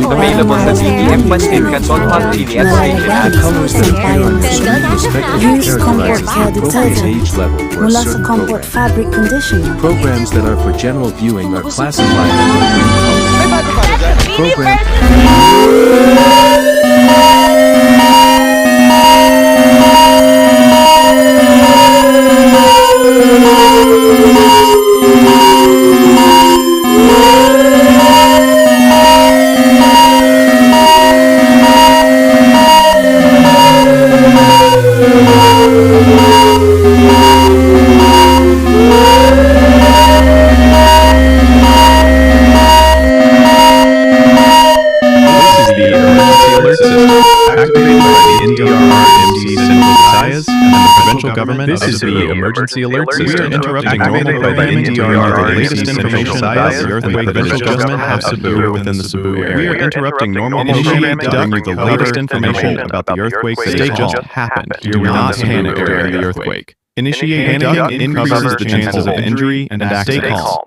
Available sa DWMN Pansin Canton Pangili at Regional. Colors that appear on the screen respectively characterizes the appropriate age level for a certain program. Fabric conditioner. Programs that are for general viewing are classified under green color. Program Government. This is the emergency alert system. We are interrupting normal programming to bring you the latest information about the earthquake. Provincial government of Cebu within the Cebu area. We are interrupting normal programming to bring you the latest information about the earthquake that just happened. Do not panic during the earthquake. Initiate panicking increases the chances of injury and stay calm.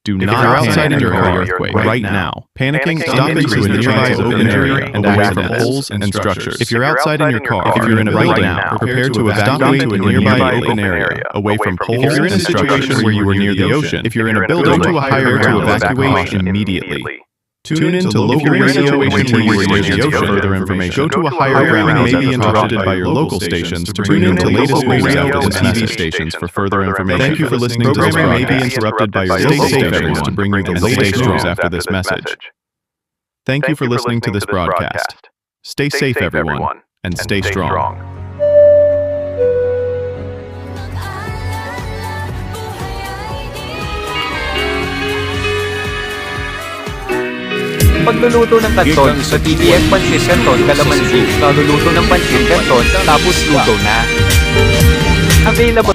Do not panic in your earthquake right now. Panicking increases the chances of injury and away from holes and structures. If you're outside in your car, if you're in a building, prepare to evacuate to a nearby open area, away from poles. If you're in a situation where you are near the ocean, if you're in a building, go to a higher ground to evacuate immediately. Tune in to local radio where you are near the ocean for further information. Go to a higher ground may be interrupted by your local stations to bring you the latest radio and TV stations for further information. Thank you for listening to this broadcast. May be interrupted by your local stations to bring you the latest news after this message. Thank you for listening to this broadcast. Stay safe, everyone, and stay strong. Pagluluto ng kanton sa DWMN Pansin Canton Calamansi. Kaluluto ng Pansin Canton, tapos luto na. Available